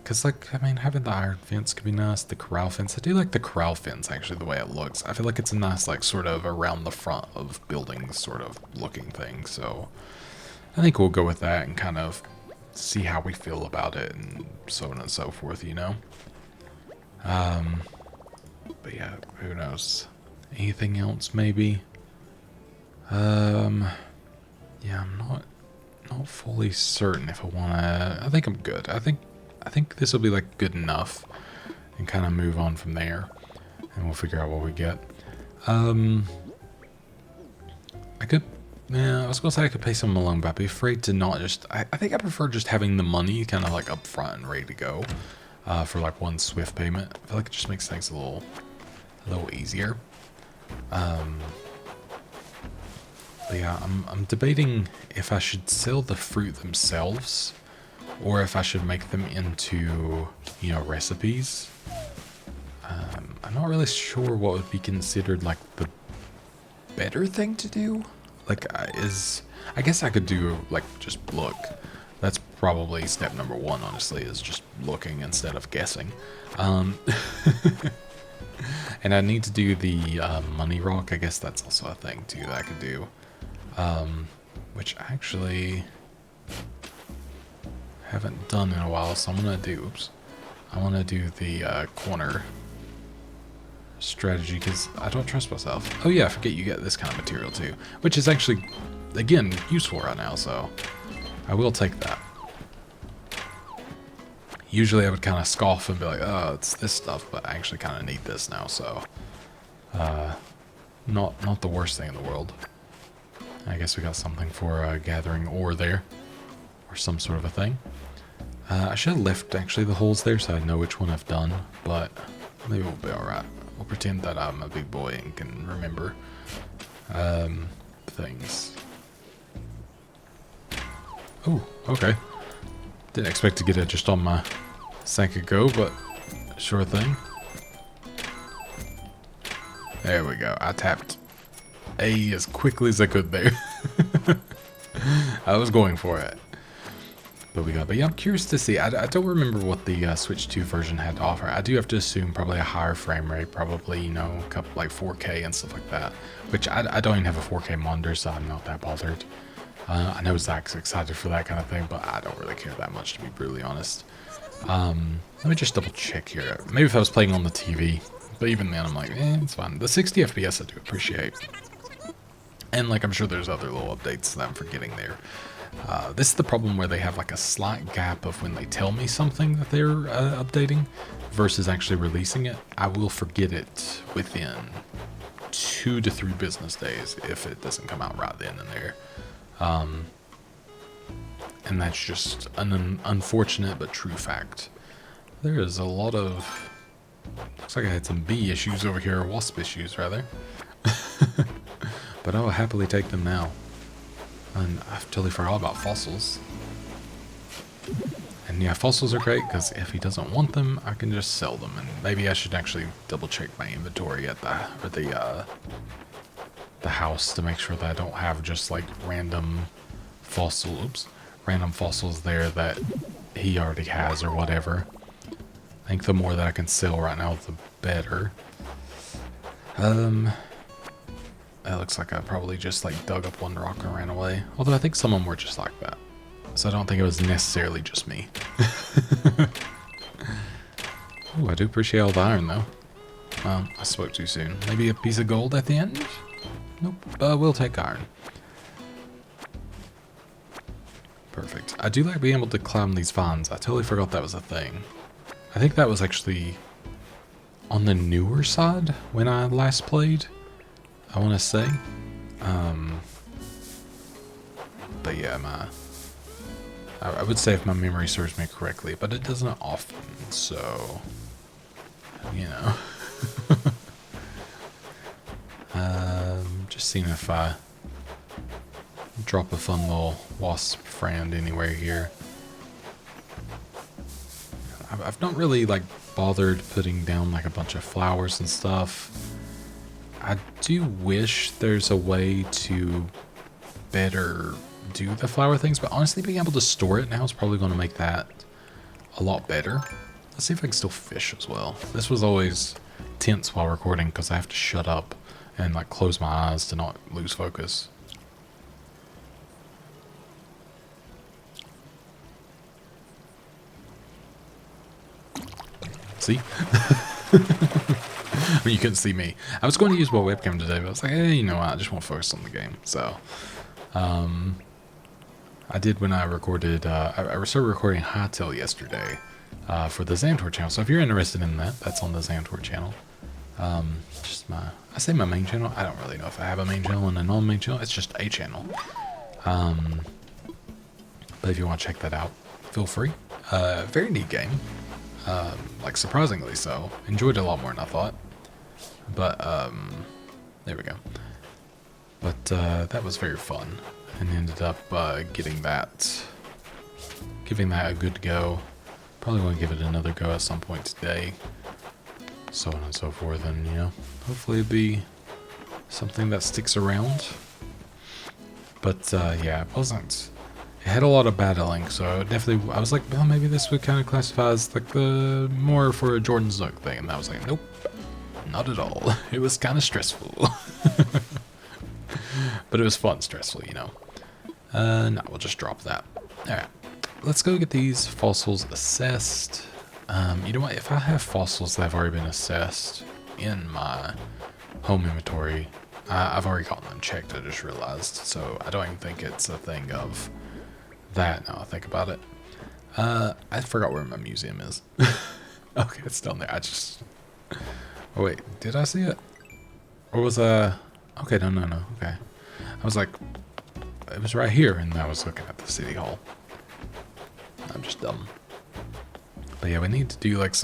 Because, having the iron fence could be nice. The corral fence. I do like the corral fence, actually, the way it looks. I feel like it's a nice, sort of around the front of buildings sort of looking thing. So, I think we'll go with that and kind of see how we feel about it and so on and so forth, But yeah, who knows? Anything else, maybe? Yeah, I'm not fully certain if I wanna... I think I'm good. I think this will be good enough, and kind of move on from there, and we'll figure out what we get. I could... Yeah, I was gonna say I could pay someone along, but I'd be afraid to not just... I think I prefer just having the money kind of up front and ready to go for one swift payment. I feel like it just makes things a little easier. But yeah, I'm debating if I should sell the fruit themselves, or if I should make them into, recipes. I'm not really sure what would be considered the better thing to do. I guess I could do just look. That's probably step number one, honestly, is just looking instead of guessing. And I need to do the money rock. I guess that's also a thing too that I could do. Which I actually haven't done in a while, so I'm gonna do, oops. I wanna do the corner strategy because I don't trust myself. Oh yeah, I forget you get this kind of material too, which is actually, again, useful right now, so I will take that. Usually I would kind of scoff and be like, oh, it's this stuff, but I actually kind of need this now, so not the worst thing in the world. I guess we got something for gathering ore there, or some sort of a thing. I should have left actually the holes there so I know which one I've done, but maybe we'll be alright. We'll pretend that I'm a big boy and can remember things. Oh, okay. Didn't expect to get it just on my second go, but sure thing. There we go. I tapped A as quickly as I could there. I was going for it. But yeah, I'm curious to see. I don't remember what the Switch 2 version had to offer. I do have to assume probably a higher frame rate, probably, you know, a couple like 4K and stuff like that. Which I don't even have a 4K monitor, so I'm not that bothered. I know Zach's excited for that kind of thing, but I don't really care that much, to be brutally honest. Let me just double check here. Maybe if I was playing on the TV, but even then I'm like, it's fine. The 60 FPS I do appreciate. And like, I'm sure there's other little updates that I'm forgetting there. This is the problem where they have like a slight gap of when they tell me something that they're updating versus actually releasing it. I will forget it within 2 to 3 business days if it doesn't come out right then and there. And that's just an unfortunate but true fact. There is a lot of... Looks like I had some bee issues over here, or wasp issues rather. But I will happily take them now. And I've totally forgot about fossils. And yeah, fossils are great because if he doesn't want them, I can just sell them. And maybe I should actually double check my inventory at the house to make sure that I don't have just like random fossils there that he already has or whatever. I think the more that I can sell right now, the better. It looks like I probably just like dug up one rock and ran away. Although I think some of them were just like that. So I don't think it was necessarily just me. Ooh, I do appreciate all the iron though. I spoke too soon. Maybe a piece of gold at the end? Nope, we'll take iron. Perfect. I do like being able to climb these vines. I totally forgot that was a thing. I think that was actually on the newer side when I last played, I want to say. But yeah, I would say if my memory serves me correctly, but it doesn't often, so, you know. Just seeing if I drop a fun little wasp friend anywhere here. I've not really like bothered putting down like a bunch of flowers and stuff. I do wish there's a way to better do the flower things, but honestly being able to store it now is probably going to make that a lot better. Let's see if I can still fish as well. This was always tense while recording because I have to shut up and like close my eyes to not lose focus. See? I mean, you couldn't see me. I was going to use my webcam today, but I was like, hey, you know what? I just want to focus on the game. So, I did when I recorded, I started recording Hytale yesterday for the Xantor channel. So if you're interested in that, that's on the Xantor channel. Just I say my main channel. I don't really know if I have a main channel and a non-main channel. It's just a channel. But if you want to check that out, feel free. Very neat game. Like surprisingly so. Enjoyed it a lot more than I thought. But, there we go. But, that was very fun. And ended up, giving that a good go. Probably want to give it another go at some point today. So on and so forth. And, you know, hopefully it'll be something that sticks around. But, yeah, it had a lot of battling, so definitely, I was like, well, maybe this would kind of classify as like the more for a Jordan Zook thing, and I was like, nope, not at all. It was kind of stressful. But it was fun stressful, you know. No, we'll just drop that. Alright, let's go get these fossils assessed. You know what, if I have fossils that have already been assessed in my home inventory, I've already gotten them checked, I just realized, so I don't even think it's a thing of that now I think about it. I forgot where my museum is. Okay, it's down there. Oh wait, did I see it? Or was okay, no, okay. I was like, it was right here and I was looking at the city hall. I'm just dumb. But yeah, we need to do like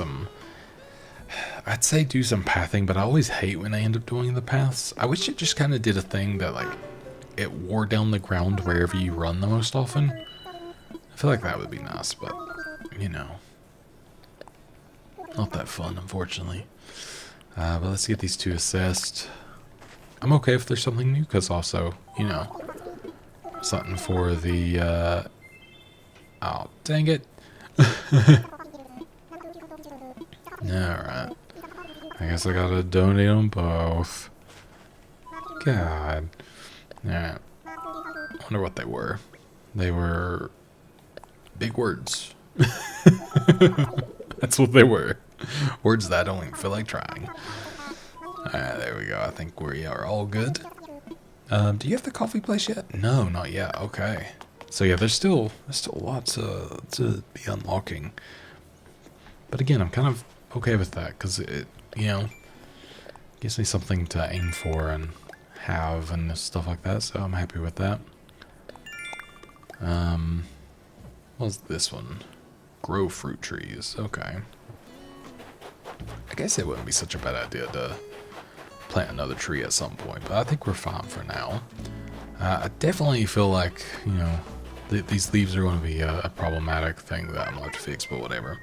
I'd say do some pathing, but I always hate when I end up doing the paths. I wish it just kind of did a thing that like, it wore down the ground wherever you run the most often. I feel like that would be nice, but, you know, not that fun, unfortunately. But let's get these two assessed. I'm okay if there's something new, because also, you know, something for the Oh, dang it. Alright. I guess I gotta donate them both. God. Alright. Wonder what they were. They were big words. That's what they were. Words that I don't even feel like trying. Alright, there we go. I think we are all good. Do you have the coffee place yet? No, not yet. Okay. So yeah, there's still a lot to be unlocking. But again, I'm kind of okay with that because it, you know, gives me something to aim for and have and stuff like that. So I'm happy with that. What's this one? Grow fruit trees. Okay. I guess it wouldn't be such a bad idea to plant another tree at some point, but I think we're fine for now. I definitely feel like, you know, these leaves are going to be a problematic thing that I'm going to have to fix, but whatever.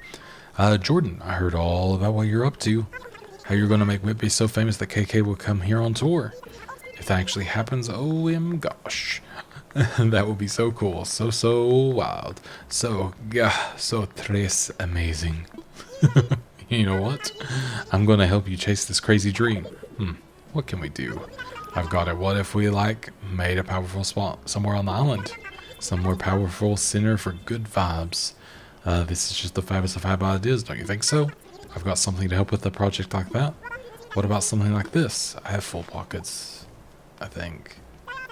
Jordan, I heard all about what you're up to. How you're going to make Whitby so famous that KK will come here on tour. If that actually happens, OM gosh. That would be so cool. So wild. So tres amazing. You know what? I'm going to help you chase this crazy dream. What can we do? I've got it. What if we, like, made a powerful spot somewhere on the island? Some more powerful center for good vibes. This is just the fabbest of fab ideas, don't you think so? I've got something to help with a project like that. What about something like this? I have full pockets, I think.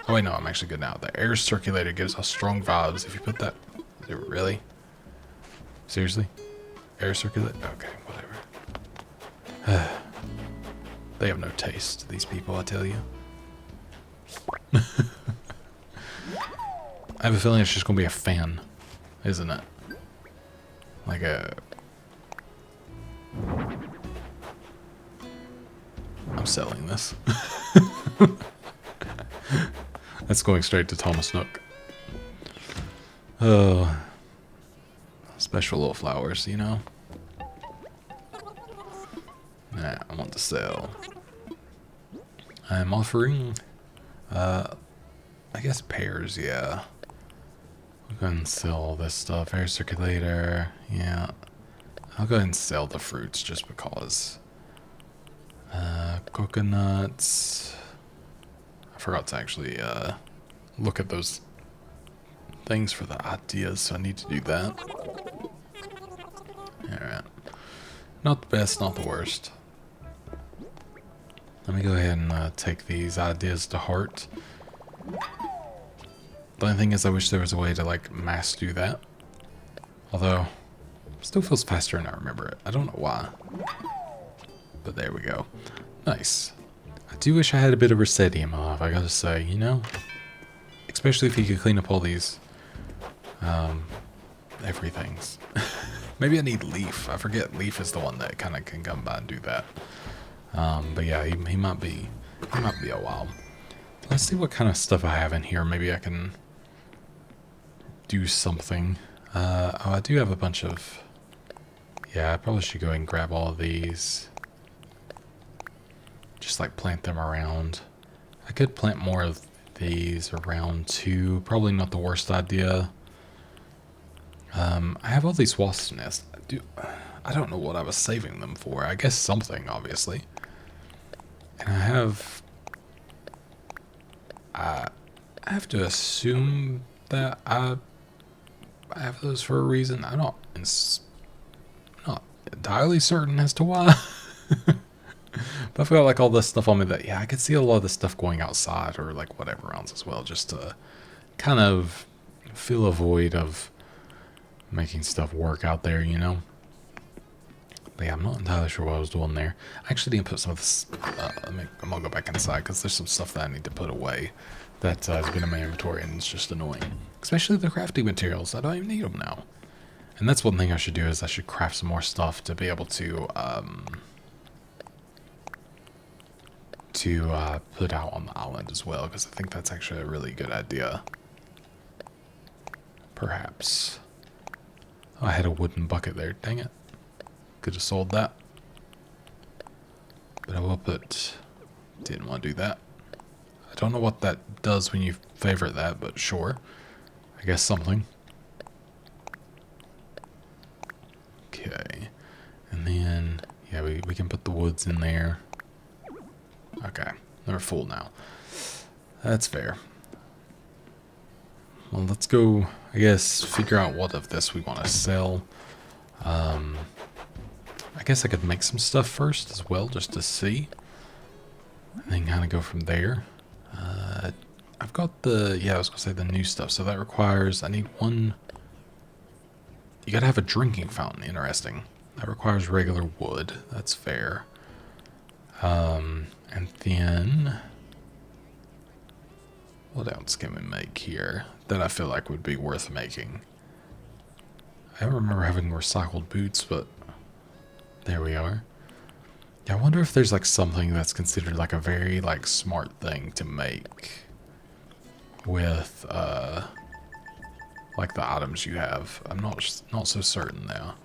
Oh wait, no, I'm actually good now. The air circulator gives us strong vibes. If you put that... Really? Seriously? Air circulator? Okay, whatever. They have no taste, these people, I tell you. I have a feeling it's just going to be a fan, isn't it? Like a... I'm selling this. That's going straight to Thomas Nook. Oh. Special little flowers, you know? Nah, I want to sell. I'm offering, I guess pears, yeah. We'll go ahead and sell all this stuff. Air circulator, yeah. I'll go ahead and sell the fruits just because. Coconuts. I forgot to actually, look at those things for the ideas, so I need to do that. Alright. Not the best, not the worst. Let me go ahead and take these ideas to heart. The only thing is I wish there was a way to, like, mass do that. Although, it still feels faster and I remember it. I don't know why. But there we go. Nice. I do wish I had a bit of Resetti in my life, I gotta say, you know? Especially if you could clean up all these, everythings. Maybe I need Leaf. I forget Leaf is the one that kind of can come by and do that. But yeah, he might be a while. Let's see what kind of stuff I have in here. Maybe I can do something. Oh, I do have a bunch of... Yeah, I probably should go and grab all of these. Just like plant them around. I could plant more of these around too. Probably not the worst idea. I have all these wasp nests. I don't know what I was saving them for. I guess something, obviously. And I have to assume that I have those for a reason. I'm not entirely certain as to why. But I've got like all this stuff on me that, yeah, I could see a lot of this stuff going outside or like whatever else as well, just to kind of fill a void of making stuff work out there, you know? But yeah, I'm not entirely sure what I was doing there. I actually didn't put some of this, I'm gonna go back inside because there's some stuff that I need to put away that has been in my inventory and it's just annoying. Especially the crafting materials, I don't even need them now. And that's one thing I should do is I should craft some more stuff to be able to put out on the island as well, because I think that's actually a really good idea. Perhaps. Oh, I had a wooden bucket there, dang it. Could have sold that. But I will put... Didn't want to do that. I don't know what that does when you favorite that, but sure. I guess something. Okay. And then, yeah, we can put the woods in there. Okay. They're full now. That's fair. Well, let's go, I guess, figure out what of this we want to sell. I guess I could make some stuff first as well, just to see. And then kind of go from there. I've got the, yeah, I was going to say the new stuff. So that requires, I need one. You got to have a drinking fountain. Interesting. That requires regular wood. That's fair. And then, what else can we make here that I feel like would be worth making? I don't remember having recycled boots, but there we are. Yeah, I wonder if there's like something that's considered like a very like smart thing to make with like the items you have. I'm not so certain now.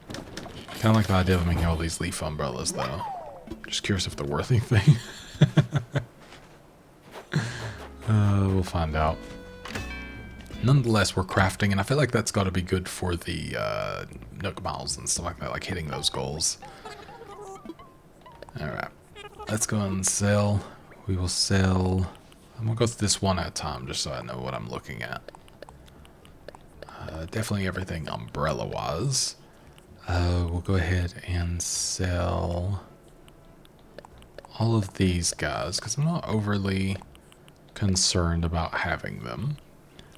Kind of like the idea of making all these leaf umbrellas though. Just curious if they're worth anything. We'll find out. Nonetheless, we're crafting, and I feel like that's got to be good for the Nook Miles and stuff like that, like hitting those goals. Alright, let's go and sell. We will sell. I'm going to go through this one at a time just so I know what I'm looking at. Definitely everything umbrella-wise. We'll go ahead and sell all of these guys because I'm not overly concerned about having them.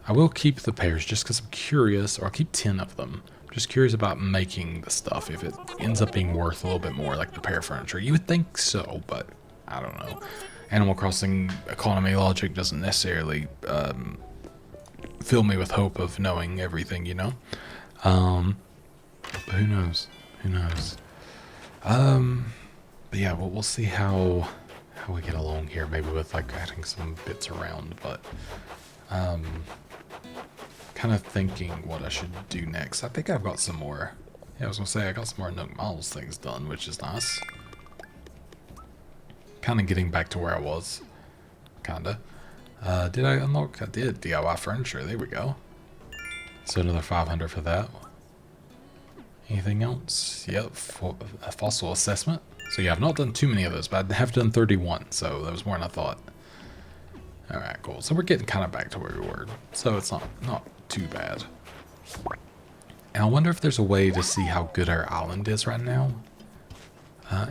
I will keep the pairs just because I'm curious, or I'll keep 10 of them. I'm just curious about making the stuff if it ends up being worth a little bit more, like the pair furniture. You would think so, but I don't know. Animal Crossing economy logic doesn't necessarily fill me with hope of knowing everything, you know? But who knows? Who knows? But yeah, we'll see how we get along here, maybe with like adding some bits around, but kind of thinking what I should do next. I think I've got some more. Yeah, I was gonna say I got some more Nook Miles things done, which is nice. Kind of getting back to where I was. Kinda. Did I unlock? I did. DIY furniture. There we go. So another 500 for that. Anything else? Yep. A fossil assessment. So yeah, I've not done too many of those, but I have done 31. So that was more than I thought. Alright, cool. So we're getting kind of back to where we were. So it's not too bad. And I wonder if there's a way to see how good our island is right now.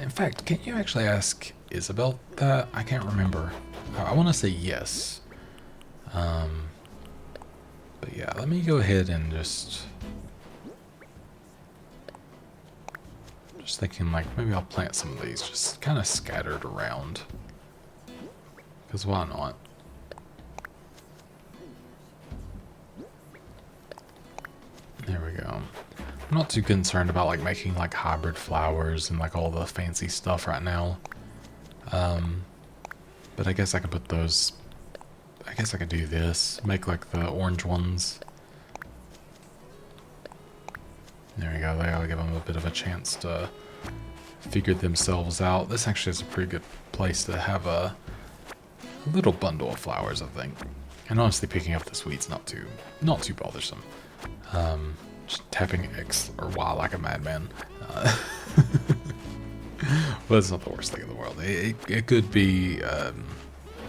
In fact, can you actually ask Isabelle that? I can't remember. I want to say yes. But yeah, let me go ahead and just thinking like maybe I'll plant some of these just kind of scattered around. Because why not? There we go. I'm not too concerned about like making like hybrid flowers and like all the fancy stuff right now. But I guess I could put those, I guess I could do this, make like the orange ones. There we go, that'll give them a bit of a chance to figure themselves out. This actually is a pretty good place to have a little bundle of flowers, I think. And honestly, picking up the sweets not too bothersome. Just tapping X or Y like a madman. But it's not the worst thing in the world. It could be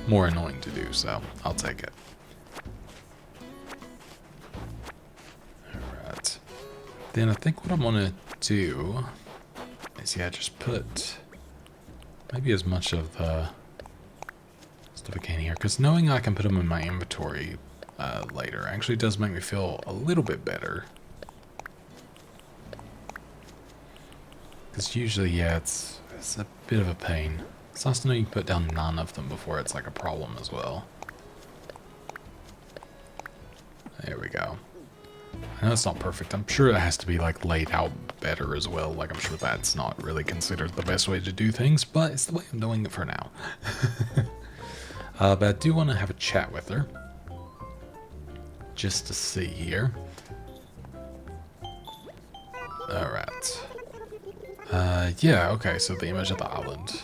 more annoying to do, so I'll take it. Alright. Then I think what I'm gonna do is, yeah, just put maybe as much of the stuff I can here. Because knowing I can put them in my inventory later actually does make me feel a little bit better. Because usually, yeah, it's a bit of a pain. It's nice to know you can put down none of them before it's like a problem as well. There we go. I know it's not perfect. I'm sure it has to be like laid out better as well. Like I'm sure that's not really considered the best way to do things, but it's the way I'm doing it for now. But I do want to have a chat with her. Just to see here. Alright. Yeah, okay, so the image of the island.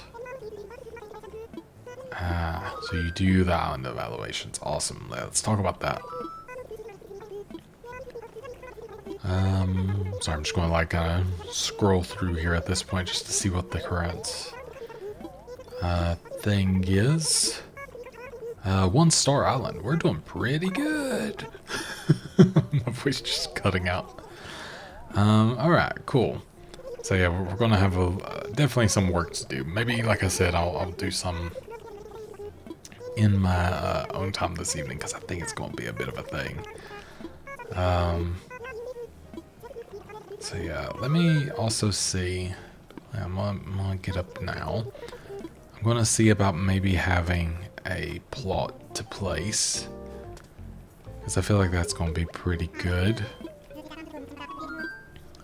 So you do the island evaluations. Awesome. Let's talk about that. Sorry, I'm just going to like kind of scroll through here at this point just to see what the current thing is. 1 Star Island. We're doing pretty good. My voice just cutting out. Alright, cool. So yeah, we're going to have definitely some work to do. Maybe, like I said, I'll do some in my own time this evening because I think it's going to be a bit of a thing. So yeah, let me also see. I'm gonna get up now. I'm gonna see about maybe having a plot to place because I feel like that's gonna be pretty good.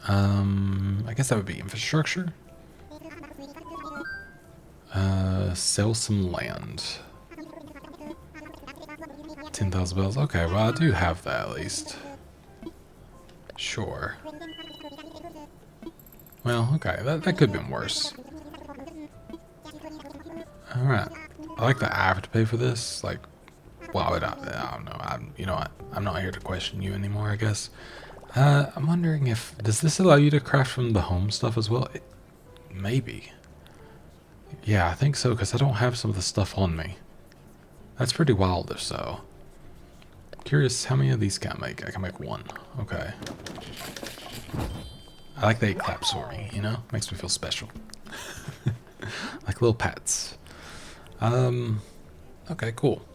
I guess that would be infrastructure. Sell some land. 10,000 bells. Okay, well I do have that at least. Sure. Well, okay, that could have been worse. Alright. I like that I have to pay for this. Like, why would I don't know. You know what? I'm not here to question you anymore, I guess. I'm wondering if... Does this allow you to craft from the home stuff as well? Maybe. Yeah, I think so, because I don't have some of the stuff on me. That's pretty wild if so. Curious, how many of these can I make? I can make 1. Okay. I like that he claps for me, you know? Makes me feel special. Like little pets. Okay, cool.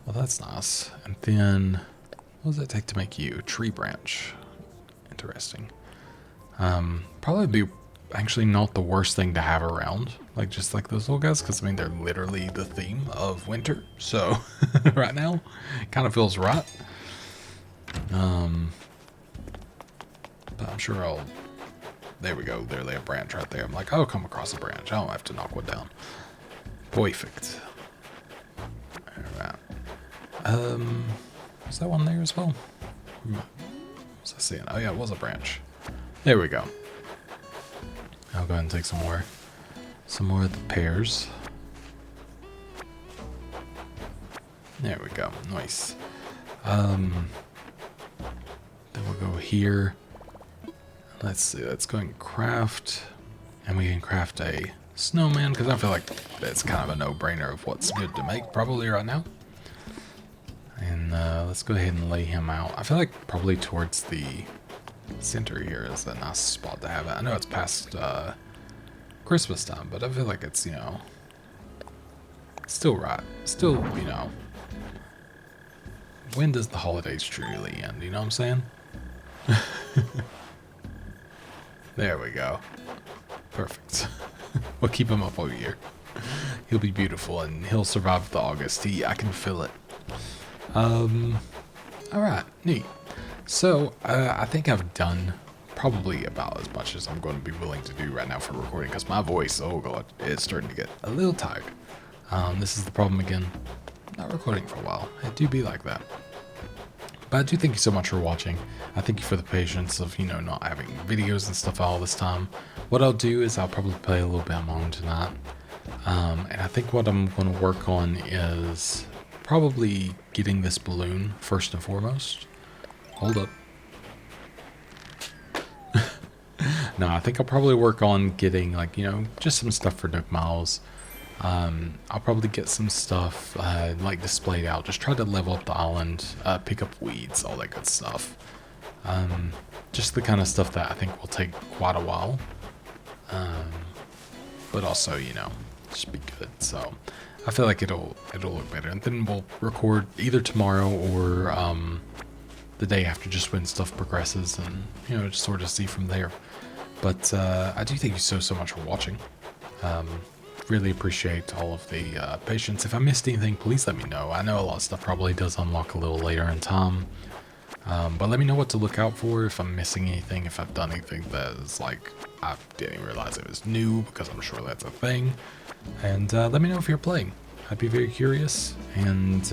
Well, that's nice. And then, what does it take to make you? Tree branch. Interesting. Probably be actually not the worst thing to have around. Like, just like those little guys, because, I mean, they're literally the theme of winter. So, right now, it kind of feels right. But I'm sure I'll... There we go. There lay a branch right there. I'm like, I'll come across a branch. I don't have to knock one down. Perfect. Alright. Was that one there as well? What's I seeing? Oh yeah, it was a branch. There we go. I'll go ahead and take some more of the pears. There we go. Nice. Then we'll go here. Let's see. Let's go and craft, and we can craft a snowman because I feel like it's kind of a no-brainer of what's good to make probably right now. And let's go ahead and lay him out. I feel like probably towards the center here is a nice spot to have it. I know it's past Christmas time, but I feel like it's, you know, still right. Still, you know, when does the holidays truly end? You know what I'm saying? There we go. Perfect. We'll keep him up all year. He'll be beautiful and he'll survive the August. I can feel it. Alright, neat. So, I think I've done probably about as much as I'm going to be willing to do right now for recording because my voice, oh god, is starting to get a little tired. This is the problem again. Not recording for a while. It do be like that. But I do thank you so much for watching. I thank you for the patience of, you know, not having videos and stuff all this time. What I'll do is I'll probably play a little bit of my own tonight. And I think what I'm going to work on is probably getting this balloon first and foremost. Hold up. No, I think I'll probably work on getting, like, you know, just some stuff for Nook Miles. I'll probably get some stuff like displayed out. Just try to level up the island, pick up weeds, all that good stuff. Just the kind of stuff that I think will take quite a while. But also, you know, just be good. So I feel like it'll look better. And then we'll record either tomorrow or the day after, just when stuff progresses, and, you know, just sort of see from there. But I do thank you so much for watching. Really appreciate all of the patience. If I missed anything, please let me know. I know a lot of stuff probably does unlock a little later in time. But let me know what to look out for, if I'm missing anything, if I've done anything that is like, I didn't realize it was new, because I'm sure that's a thing. And let me know if you're playing. I'd be very curious, and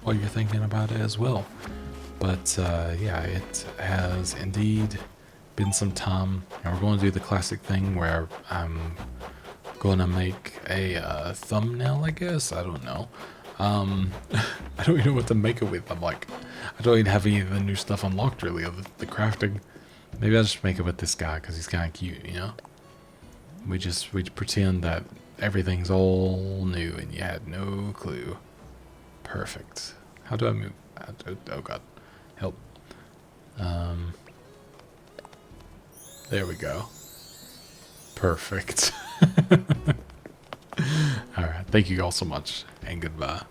what you're thinking about it as well. But yeah, it has indeed been some time, and we're going to do the classic thing where I'm going to make a thumbnail, I guess. I don't know. I don't even know what to make it with. I'm like, I don't even have any of the new stuff unlocked really of the crafting. Maybe I'll just make it with this guy because he's kind of cute, you know? We pretend that everything's all new and you had no clue. Perfect. How do I move? Oh god. Help. There we go. Perfect. Alright, thank you all so much, and goodbye.